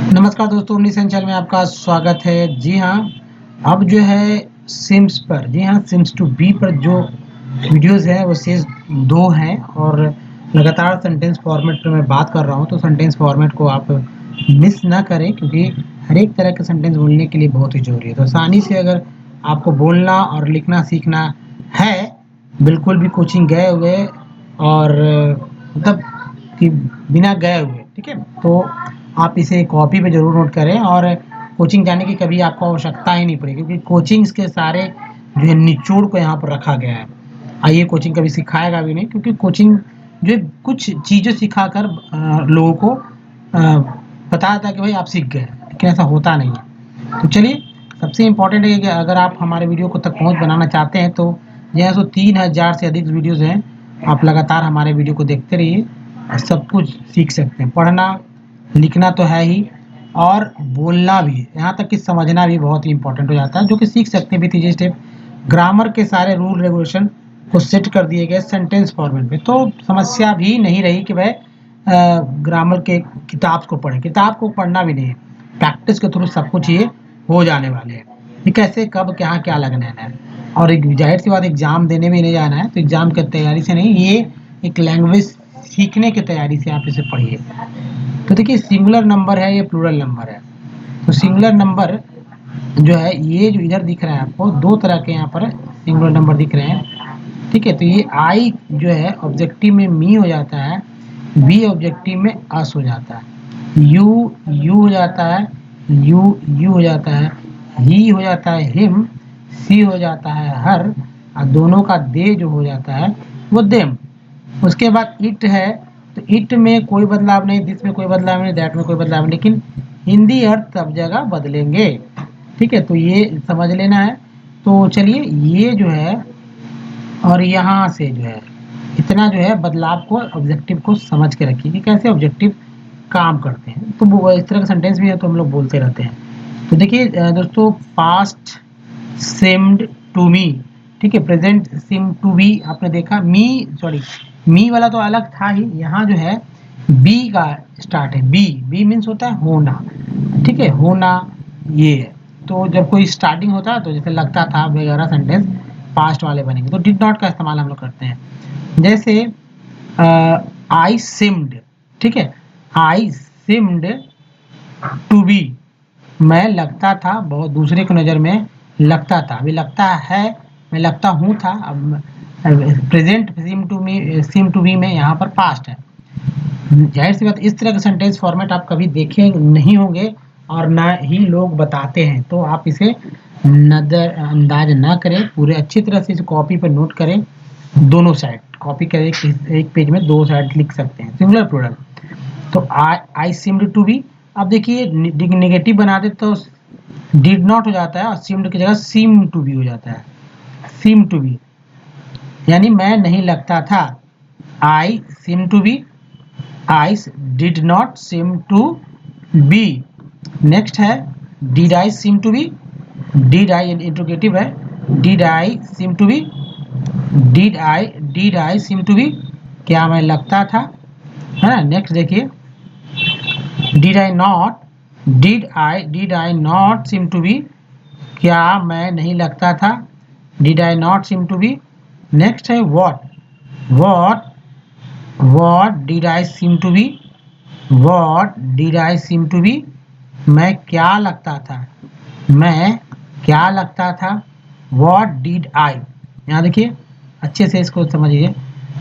नमस्कार दोस्तों, omniscient channel में आपका स्वागत है। जी हाँ, अब जो है सिम्स पर, जी हाँ सिम्स टू बी पर जो वीडियोस हैं वो शेष 2 हैं और लगातार सेंटेंस फॉर्मेट पर मैं बात कर रहा हूँ, तो सेंटेंस फॉर्मेट को आप मिस ना करें क्योंकि हर एक तरह के सेंटेंस बोलने के लिए बहुत ही ज़रूरी है। तो आसानी से अगर आपको बोलना और लिखना सीखना है, बिल्कुल भी कोचिंग गए हुए और मतलब कि बिना गए हुए, ठीक है, तो आप इसे कॉपी पे ज़रूर नोट करें और कोचिंग जाने की कभी आपको आवश्यकता ही नहीं पड़ेगी क्योंकि कोचिंग्स के सारे जो है निचोड़ को यहाँ पर रखा गया है। आइए कोचिंग कभी सिखाएगा भी नहीं क्योंकि कोचिंग जो है कुछ चीज़ें सिखाकर लोगों को बताता है कि भाई आप सीख गए, लेकिन ऐसा होता नहीं है। तो चलिए, सबसे इम्पोर्टेंट है कि अगर आप हमारे वीडियो को तक पहुँच बनाना चाहते हैं तो यह 3000 से अधिक वीडियोज़ हैं। आप लगातार हमारे वीडियो को देखते रहिए और सब कुछ सीख सकते हैं। पढ़ना लिखना तो है ही और बोलना भी, यहाँ तक कि समझना भी बहुत ही इंपॉर्टेंट हो जाता है, जो कि सीख सकते हैं विथ ईजी स्टेप। ग्रामर के सारे रूल रेगुलेशन को सेट कर दिए गए सेंटेंस फॉर्मेट में, तो समस्या भी नहीं रही कि वह ग्रामर के किताब को पढ़ें। किताब को पढ़ना भी नहीं है, प्रैक्टिस के थ्रू सब कुछ ये हो जाने वाले हैं कि कैसे कब क्या क्या लगना है। और एक जाहिर सी बात, एग्जाम देने में नहीं जाना है तो एग्जाम की तैयारी से नहीं, ये एक लैंग्वेज सीखने की तैयारी से आप इसे पढ़िए। तो देखिए, सिंगुलर नंबर है, ये प्लूरल नंबर है। तो सिंगुलर नंबर जो है, ये जो इधर दिख रहा है आपको, 2 तरह के यहाँ पर सिंगुलर नंबर दिख रहे हैं, ठीक है। तो ये आई जो है ऑब्जेक्टिव में मी हो जाता है, बी ऑब्जेक्टिव में अस हो जाता है, यू यू हो जाता है, यू यू हो जाता है, ही हो जाता है हिम, सी हो जाता है हर, और दोनों का दे जो हो जाता है वो देम। उसके बाद इट है, तो इट में कोई बदलाव नहीं, दिस में कोई बदलाव नहीं, दैट में कोई बदलाव नहीं, लेकिन हिंदी अर्थ सब जगह बदलेंगे, ठीक है। तो ये समझ लेना है। तो चलिए, ये जो है और यहाँ से जो है इतना जो है बदलाव को, ऑब्जेक्टिव को समझ के रखिए कि कैसे ऑब्जेक्टिव काम करते हैं। तो वो इस तरह का सेंटेंस भी है तो हम लोग बोलते रहते हैं। तो देखिए दोस्तों, पास्ट सेम्ड टू मी, ठीक है, प्रेजेंट सेम टू बी आपने देखा, मी वाला तो अलग था ही, यहाँ जो है बी का स्टार्ट है, बी बी मीन्स होता है होना, ठीक है, होना ये है। तो जब कोई स्टार्टिंग होता है तो जैसे लगता था वगैरह सेंटेंस पास्ट वाले बनेंगे। तो डिड नॉट का इस्तेमाल हम लोग करते हैं, जैसे आई सिम्ड, ठीक है, आई सिम्ड टू बी, मैं लगता था बहुत, दूसरे की नज़र में लगता था, अभी लगता है, मैं लगता हूँ था, अब प्रेजेंट सिम टू बी में यहाँ पर पास्ट है। जाहिर सी बात, इस तरह का सेंटेंस फॉर्मेट आप कभी देखे नहीं होंगे और ना ही लोग बताते हैं, तो आप इसे नज़रअंदाज ना करें, पूरे अच्छी तरह से इसे कॉपी पर नोट करें। दोनों साइड कॉपी करें, एक पेज में 2 साइड लिख सकते हैं, सिंगुलर प्लूरल। तो आई सिम्ड टू बी, अब देखिए नेगेटिव बना दे तो डिड नॉट हो जाता है और सिम्ड की जगह सीम टू बी हो जाता है, सीम टू बी, यानी मैं नहीं लगता था। I seem to be, I did not seem to be. Next है did I seem to be, did I interrogative है, did I seem to be, did I seem to be, क्या मैं लगता था, है ना। नेक्स्ट देखिए, did I not, did I not seem to be, क्या मैं नहीं लगता था, did I not seem to be. Next है what did I seem to B, what did I seem to be, मैं क्या लगता था, मैं क्या लगता था, वॉट डिड आई। यहाँ देखिए अच्छे से इसको समझिए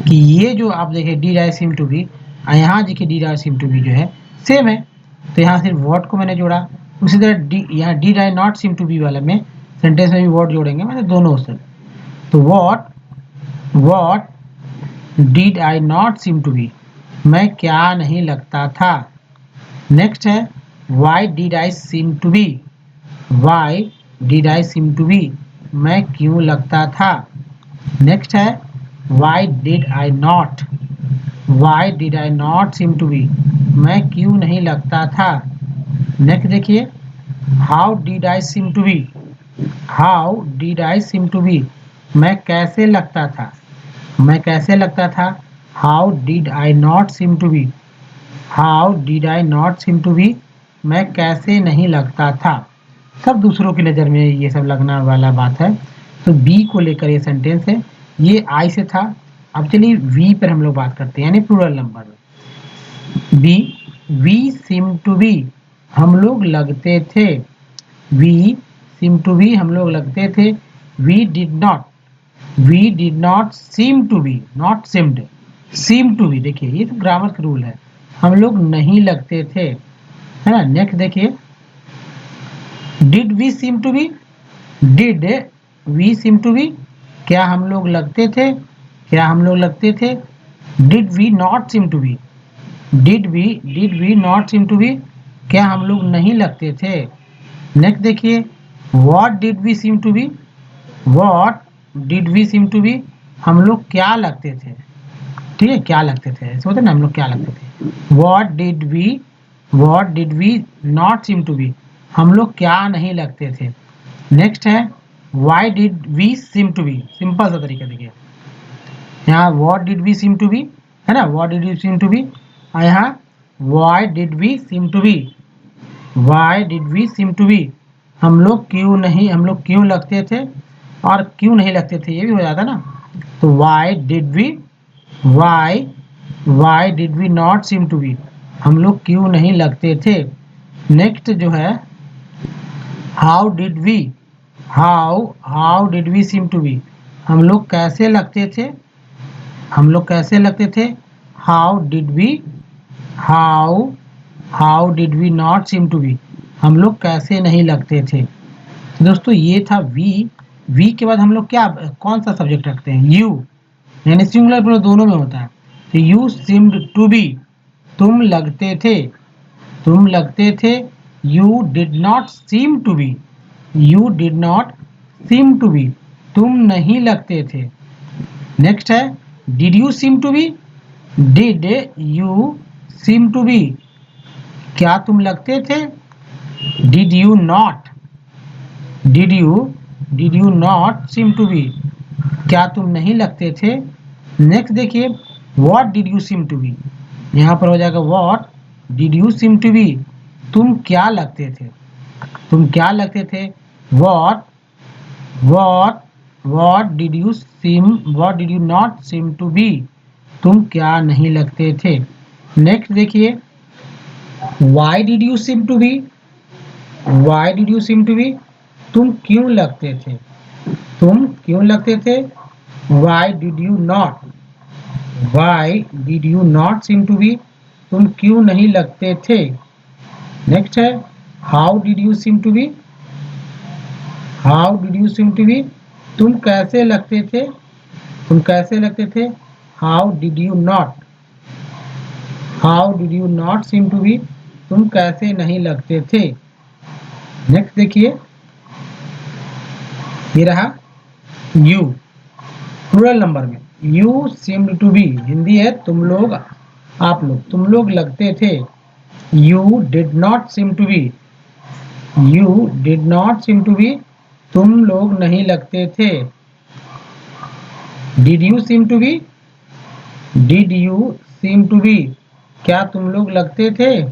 कि ये जो आप देखिए did I seem to be, यहाँ देखिए did I seem to be जो है सेम है, तो यहाँ सिर्फ वॉट को मैंने जोड़ा। उसी तरह यहाँ did I not seem to be वाले में सेंटेंस में भी वॉट जोड़ेंगे, मैंने दोनों से। तो what did I not seem to be, मैं क्या नहीं लगता था। नेक्स्ट है why did I seem to be, why did I seem to be, मैं क्यों लगता था। नेक्स्ट है why did I not, why did I not seem to be, मैं क्यों नहीं लगता था। नेक्स्ट देखिए, how did I seem to be, how did I seem to be, मैं कैसे लगता था, मैं कैसे लगता था, how did I not seem to be. How did I not seem to be, मैं कैसे नहीं लगता था। सब दूसरों की नज़र में ये सब लगना वाला बात है। तो बी को लेकर ये सेंटेंस है, ये आई से था। अब चलिए वी पर हम लोग बात करते हैं, यानी प्लूरल नंबर में। Be, we seem to be, हम लोग लगते थे। वी सीम टू बी, हम लोग लगते थे। We did not seem to be, not seemed, seem to be. देखिए ये तो ग्रामर का रूल है, हम लोग नहीं लगते थे, है ना। नेक्स्ट देखिए, did we seem to be, did we seem to be, क्या हम लोग लगते थे, क्या हम लोग लगते थे। Did we not seem to be, did we not seem to be, क्या हम लोग नहीं लगते थे। नेक्स्ट देखिए, what did we seem to be, what did we seem to be, हम लोग क्या लगते थे। ठीक है, क्या लगते थे, ऐसे होता है ना, हम लोग क्या लगते थे। What did we not seem to be, हम लोग क्या नहीं लगते थे। नेक्स्ट है, why did we seem to be, simple सा तरीका देखिए, यहाँ what did we seem to be, है ना, what did we seem to be, और यहाँ why did we seem to be, why did we seem to be, हम लोग क्यों लगते थे, और क्यों नहीं लगते थे, ये भी हो जाता ना। तो why why did we not seem to be, हम लोग क्यों नहीं लगते थे। नेक्स्ट जो है, how did we seem to be, हम लोग कैसे लगते थे, हम लोग कैसे लगते थे। How did we not seem to be, हम लोग कैसे नहीं लगते थे। तो दोस्तों ये था वी के बाद हम लोग क्या, कौन सा सब्जेक्ट रखते हैं, यू, यानी सिंगुलर प्लूरल दोनों में होता है। तो यू सीम्ड टू बी, तुम लगते थे, तुम लगते थे। You did not seem to be, you did not seem to be, तुम नहीं लगते थे। नेक्स्ट है, did you seem to be, did you seem to be, क्या तुम लगते थे। Did you not seem to be, क्या तुम नहीं लगते थे। नेक्स्ट देखिए, what did you seem to be, यहाँ पर हो जाएगा what did you seem to be, तुम क्या लगते थे, तुम क्या लगते थे। What did you not seem to be, तुम क्या नहीं लगते थे। नेक्स्ट देखिए, why did you seem to be, why did you seem to be, तुम क्यों लगते थे, तुम क्यों लगते थे। Why did you not seem to be, तुम क्यों नहीं लगते थे। नेक्स्ट है, how did you seem to be, how did you seem to be, तुम कैसे लगते थे, तुम कैसे लगते थे। How did you not seem to be, तुम कैसे नहीं लगते थे। नेक्स्ट देखिए, ये रहा यू प्लूरल नंबर में, you seemed to be, Hindi है तुम लोग, आप लोग, तुम लोग लगते थे। You did not seem to be, you did not seem to be, तुम लोग नहीं लगते थे। Did you seem to be, did you seem to be, क्या तुम लोग लगते थे,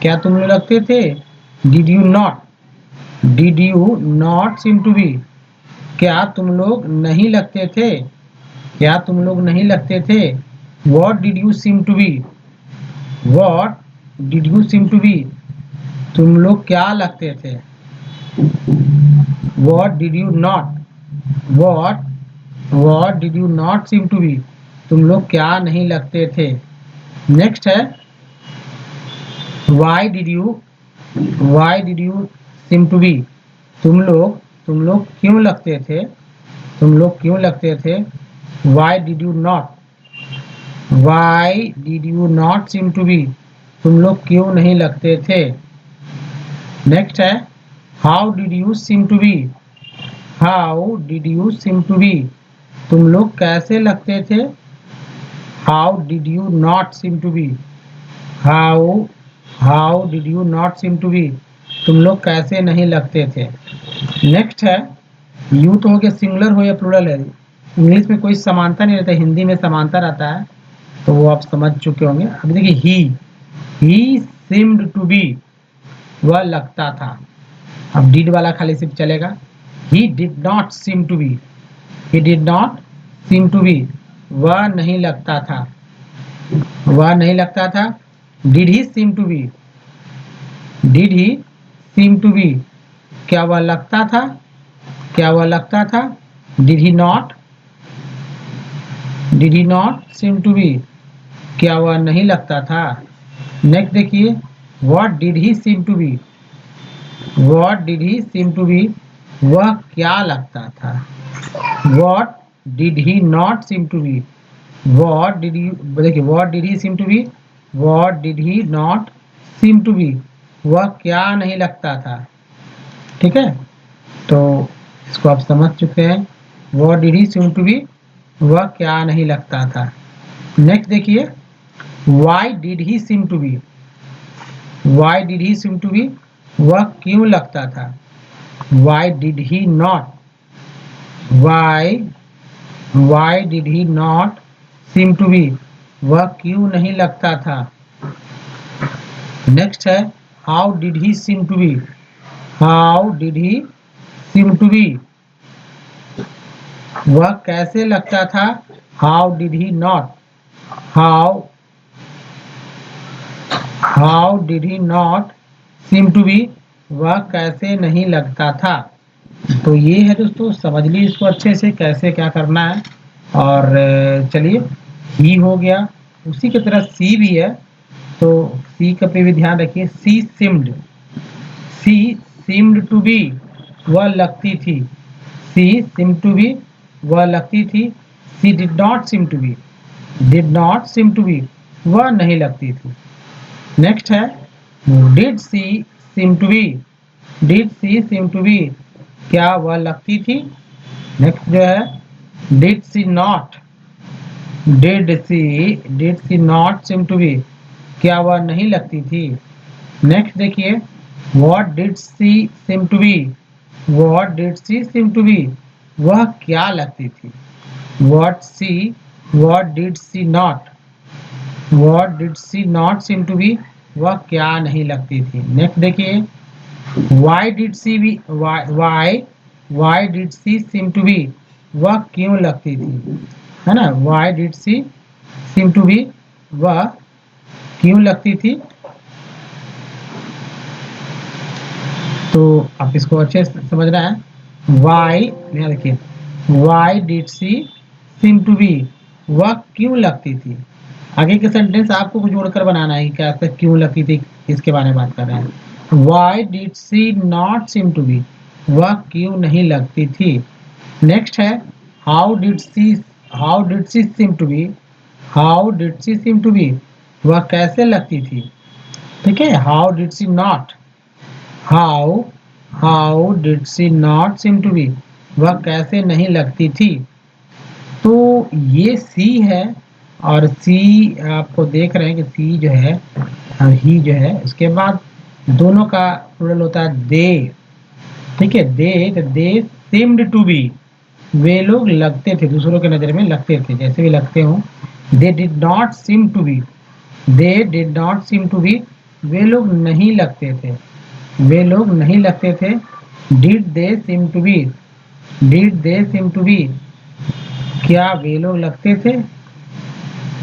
क्या तुम लोग लगते थे। Did you not seem to be, क्या तुम लोग नहीं लगते थे, क्या तुम लोग नहीं लगते थे। What did you seem to be, what did you seem to be, तुम लोग क्या लगते थे। What did you not seem to be, तुम लोग क्या नहीं लगते थे। नेक्स्ट है, why did you seem to be, तुम लोग क्यों लगते थे, तुम लोग क्यों लगते थे। Why did you not seem to be, तुम लोग क्यों नहीं लगते थे। नेक्स्ट है, how did you seem to be, how did you seem to be, तुम लोग कैसे लगते थे। How did you not seem to be, how did you not seem to be, तुम लोग कैसे नहीं लगते थे। नेक्स्ट है, यू तो हो गया सिंगुलर हो या प्लूरल है, इंग्लिश में कोई समानता नहीं रहता, हिंदी में समानता रहता है, तो वो आप समझ चुके होंगे। अब देखिए ही सीम्ड टू बी, वह लगता था। अब डिड वाला खाली सिर्फ चलेगा। He did not seem to be, he did not seem to be, वह नहीं लगता था, वह नहीं लगता था। Did he seem to be, did he seem to be, क्या वह लगता था, क्या वह लगता था। Did he not, did he not seem to be, क्या वह नहीं लगता था। नेक्स्ट देखिए, what did he seem to be, what did he seem to be, वह क्या लगता था। What did he not seem to be, what did you, देखिए what did he seem to be, what did he not seem to be, वह क्या नहीं लगता था। ठीक है, तो इसको आप समझ चुके हैं। What did he seem to be, वह क्या नहीं लगता था। नेक्स्ट देखिए, why did he seem to be, why did he seem to be, वह क्यों लगता था। Why did he not, why, why did he not seem to be, वह क्यों नहीं लगता था। नेक्स्ट है, how did he seem to be, how did he seem to be, वह कैसे लगता था। How did he not, how, how did he not seem to be, वह कैसे नहीं लगता था। तो ये है दोस्तों, समझ लीजिए इसको अच्छे से कैसे क्या करना है। और चलिए, ही हो गया, उसी की तरह सी भी है, तो सी का पे भी ध्यान रखिए। She seemed, she seemed to be, वह लगती थी। सी सिम टू बी, वह लगती थी। She did not seem to be, did not seem to be, वह नहीं लगती थी। नेक्स्ट है, did she seem to be, did she seem to be, क्या वह लगती थी। नेक्स्ट जो है, did she not, did she not seem to be, क्या वह नहीं लगती थी। नेक्स्ट देखिए, what did she seem to be, what did she seem to be, वह क्या लगती थी। What she, what did she not, what did she not seem to be, वह क्या नहीं लगती थी। नेक्स्ट देखिए, why did she be, why, why did she seem to be, वह क्यों लगती थी, है ना। Why did she seem to be, वह क्यों लगती थी। तो आप इसको अच्छे से समझना है। वाई, यहाँ देखिए, why did she seem to be, वह क्यों लगती थी। आगे के सेंटेंस आपको जोड़कर बनाना है, क्या क्यों लगती थी, इसके बारे में बात कर रहे हैं। Why did she not seem to be, वह क्यों नहीं लगती थी। नेक्स्ट है, how did she, how did she seem to be, how did she seem to be, वह कैसे लगती थी। ठीक है, how did she not, how, how did she not seem to be, वह कैसे नहीं लगती थी। तो ये सी है, और सी आपको देख रहे हैं कि सी जो है, ही जो है, उसके बाद दोनों का प्लूरल होता है दे। ठीक है, दे सीम्ड टू बी, वे लोग लगते थे, दूसरों के नजर में लगते थे, जैसे भी लगते हो। They did not seem to be, they did not seem to be, वे लोग नहीं लगते थे, वे लोग नहीं लगते थे। Did they seem to be, did they seem to be, क्या वे लोग लगते थे।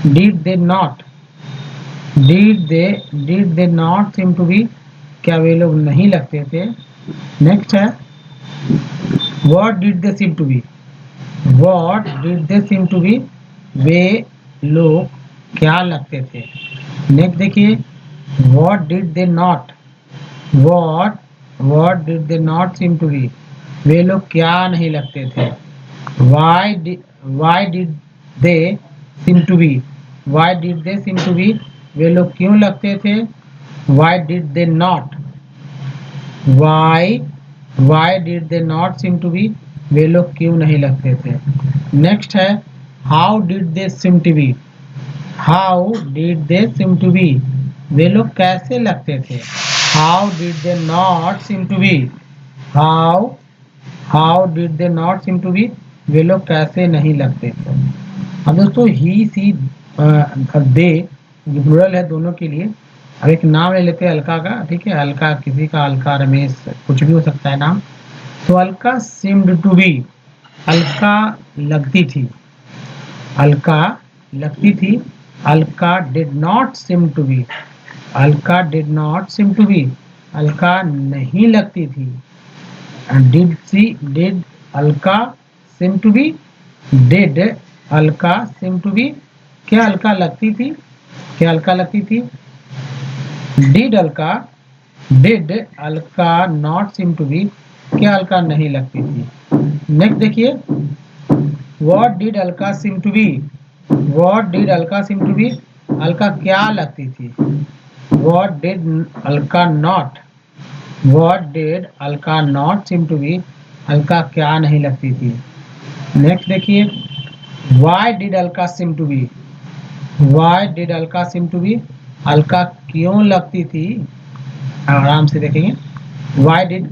Did they not, did they not seem to be, क्या वे लोग नहीं लगते थे। नेक्स्ट है, what did they seem to be, what did they seem to be, वे लोग क्या लगते थे। नेक्स्ट देखिए, what did they not, what did they not seem to be, वे लोग क्या नहीं लगते थे। Why did they seem to be, why did they seem to be, वे लोग क्यों लगते थे। Why did they not, why did they not seem to be, वे लोग क्यों नहीं लगते थे। नेक्स्ट है, how did they seem to be, how did they seem to be, वे लोग कैसे लगते थे। How did they not seem to be, how, how did they not seem to be, वे लोग कैसे नहीं लगते थे। अब दोस्तों, ही सी दे प्लूरल है दोनों के लिए। अब एक नाम ले लेते हैं अलका का, ठीक है, अलका, किसी का अलका, रमेश, कुछ भी हो सकता है नाम। तो Alka seemed to be, Alka लगती थी, अलका लगती थी, Alka did not seem to be, Alka did not seem to be, Alka नहीं लगती थी। Did Alka seem to be, did Alka seem to be, क्या अलका लगती थी, क्या अलका लगती थी। Did Alka not seem to be, क्या अलका नहीं लगती थी। नेक्स्ट देखिए, what did Alka seem to be, what did Alka seem to be, Alka क्या लगती थी। What did Alka not, what did Alka not seem to be, Alka क्या नहीं लगती थी। नेक्स्ट देखिए, why did Alka seem to be, why did Alka seem to be, Alka क्यों लगती थी। आराम से देखेंगे, why did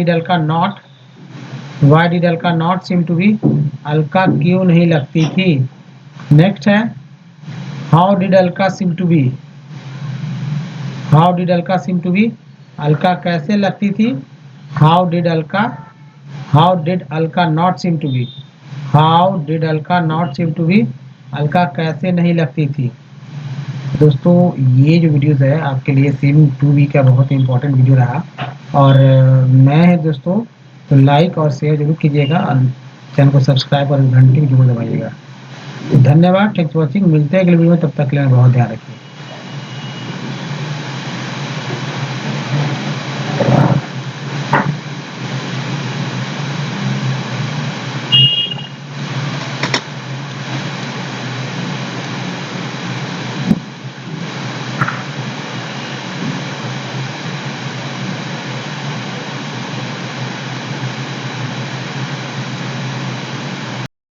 Alka not, why did Alka not seem to be, Alka क्यों नहीं लगती थी। नेक्स्ट है, how did Alka seem to be, how did Alka seem to be, Alka कैसे लगती थी। How did Alka not seem to be, how did Alka not seem to be, Alka कैसे नहीं लगती थी। दोस्तों ये जो वीडियोस है आपके लिए सीम टू बी का बहुत ही इंपॉर्टेंट वीडियो रहा, और मैं दोस्तों तो लाइक और शेयर जरूर कीजिएगा, चैनल को सब्सक्राइब और घंटी जरूर दबाइएगा। धन्यवाद, थैंक्स फॉर वॉचिंग, मिलते हैं अगले वीडियो में, तब तक के लिए बहुत ध्यान रखिए।